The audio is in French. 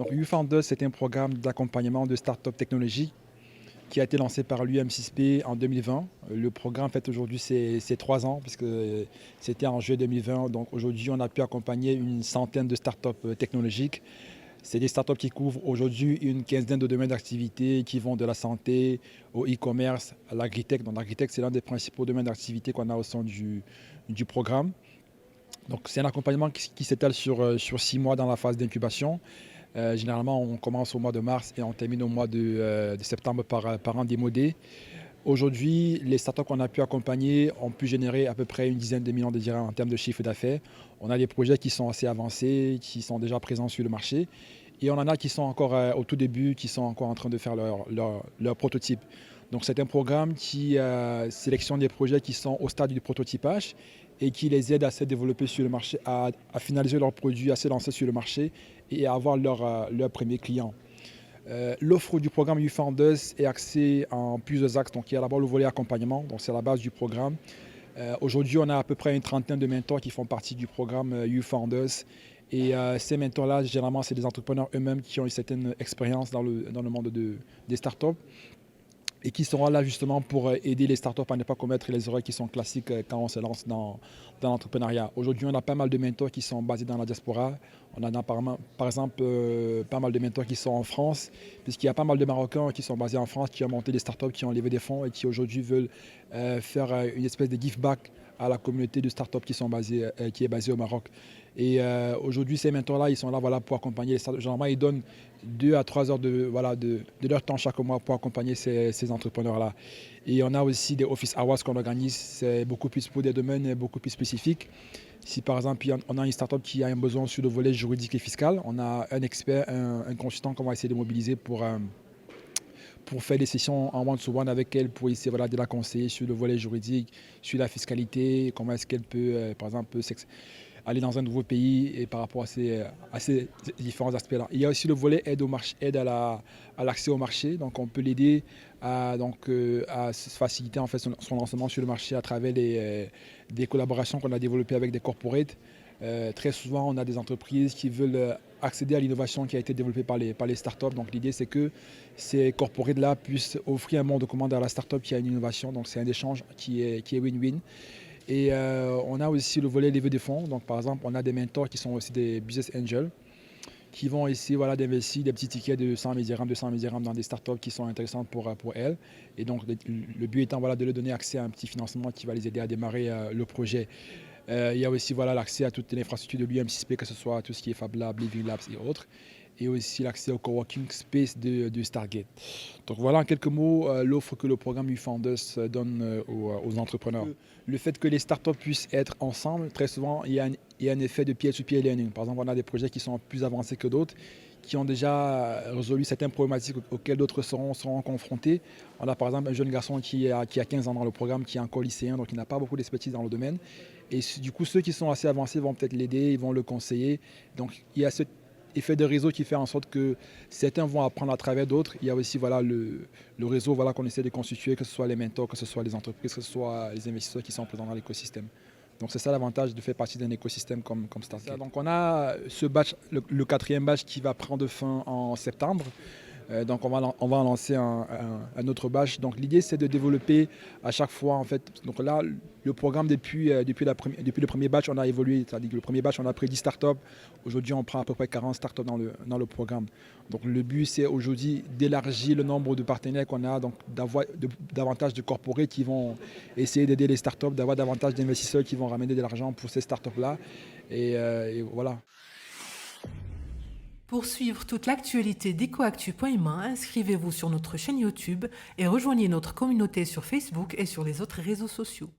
Donc, YouFounders, c'est un programme d'accompagnement de start-up technologiques qui a été lancé par l'UM6P en 2020. Le programme fait aujourd'hui ses 3 ans, puisque c'était en juillet 2020. Donc aujourd'hui, on a pu accompagner une centaine de startups technologiques. C'est des startups qui couvrent aujourd'hui une quinzaine de domaines d'activité qui vont de la santé au e-commerce, à l'agritech. Donc l'agritech, c'est l'un des principaux domaines d'activité qu'on a au sein du programme. Donc c'est un accompagnement qui s'étale sur 6 mois dans la phase d'incubation. Généralement, on commence au mois de mars et on termine au mois de septembre par un démo day. Aujourd'hui, les startups qu'on a pu accompagner ont pu générer à peu près une dizaine de millions de dirhams en termes de chiffre d'affaires. On a des projets qui sont assez avancés, qui sont déjà présents sur le marché. Et on en a qui sont encore au tout début, qui sont encore en train de faire leur prototype. Donc c'est un programme qui sélectionne des projets qui sont au stade du prototypage et qui les aide à se développer sur le marché, à finaliser leurs produits, à se lancer sur le marché et à avoir leur premier client. L'offre du programme YouFounders est axée en plusieurs axes. Donc, il y a d'abord le volet accompagnement, donc c'est la base du programme. Aujourd'hui, on a à peu près une trentaine de mentors qui font partie du programme YouFounders. Et ces mentors-là, généralement, c'est des entrepreneurs eux-mêmes qui ont une certaine expérience dans le monde des startups et qui seront là justement pour aider les startups à ne pas commettre les erreurs qui sont classiques quand on se lance dans l'entrepreneuriat. Aujourd'hui, on a pas mal de mentors qui sont basés dans la diaspora. On en a par exemple pas mal de mentors qui sont en France, puisqu'il y a pas mal de Marocains qui sont basés en France, qui ont monté des startups, qui ont levé des fonds et qui aujourd'hui veulent faire une espèce de give back à la communauté de startups qui est basée au Maroc. Et aujourd'hui, ces mentors-là, ils sont là voilà, pour accompagner les startups. Généralement, ils donnent 2 à 3 heures de leur temps chaque mois pour accompagner ces entrepreneurs-là. Et on a aussi des Office Hours qu'on organise, c'est beaucoup plus pour des domaines beaucoup plus spécifiques. Si par exemple, on a une startup qui a un besoin sur le volet juridique et fiscal, on a un expert, un consultant qu'on va essayer de mobiliser pour faire des sessions en one-to-one avec elle, pour essayer voilà, de la conseiller sur le volet juridique, sur la fiscalité, comment est-ce qu'elle peut, par exemple, aller dans un nouveau pays et par rapport à ces différents aspects-là. Il y a aussi le volet aide au marché, aide à l'accès au marché. Donc on peut l'aider à se faciliter en fait son lancement sur le marché à travers des collaborations qu'on a développées avec des corporates. Très souvent, on a des entreprises qui veulent accéder à l'innovation qui a été développée par les startups. Donc l'idée, c'est que ces corporates-là puissent offrir un bon de commande à la startup qui a une innovation. Donc c'est un échange qui est win-win. Et on a aussi le volet levée de fonds. Donc par exemple, on a des mentors qui sont aussi des business angels qui vont essayer voilà, d'investir des petits tickets de 100 000 dirhams, 200 000 dirhams dans des startups qui sont intéressantes pour elles. Et donc le but étant voilà, de leur donner accès à un petit financement qui va les aider à démarrer le projet. Il y a aussi voilà, l'accès à toute l'infrastructure de l'UM6P, que ce soit tout ce qui est Fab Lab, Living Labs et autres. Et aussi l'accès au coworking space de Stargate. Donc voilà en quelques mots l'offre que le programme YouFounders donne aux entrepreneurs. Le fait que les startups puissent être ensemble, très souvent il y a un effet de peer-to-peer learning. Par exemple, on a des projets qui sont plus avancés que d'autres, qui ont déjà résolu certaines problématiques auxquelles d'autres seront confrontés. On a par exemple un jeune garçon qui a 15 ans dans le programme, qui est encore lycéen, donc il n'a pas beaucoup d'expertise dans le domaine. Et du coup, ceux qui sont assez avancés vont peut-être l'aider, ils vont le conseiller. Donc il y a ce effet de réseau qui fait en sorte que certains vont apprendre à travers d'autres. Il y a aussi voilà, le réseau voilà, qu'on essaie de constituer, que ce soit les mentors, que ce soit les entreprises, que ce soit les investisseurs qui sont présents dans l'écosystème. Donc c'est ça l'avantage de faire partie d'un écosystème comme Stargate. Donc on a ce batch, le quatrième batch qui va prendre fin en septembre. Donc on va en lancer un autre batch. Donc l'idée c'est de développer à chaque fois en fait. Donc là le programme depuis le premier batch on a évolué. C'est-à-dire que le premier batch on a pris 10 startups. Aujourd'hui on prend à peu près 40 startups dans le programme. Donc le but c'est aujourd'hui d'élargir le nombre de partenaires qu'on a, donc d'avoir davantage de corporates qui vont essayer d'aider les startups, d'avoir davantage d'investisseurs qui vont ramener de l'argent pour ces startups là. Et voilà. Pour suivre toute l'actualité d'EcoActu.ma, inscrivez-vous sur notre chaîne YouTube et rejoignez notre communauté sur Facebook et sur les autres réseaux sociaux.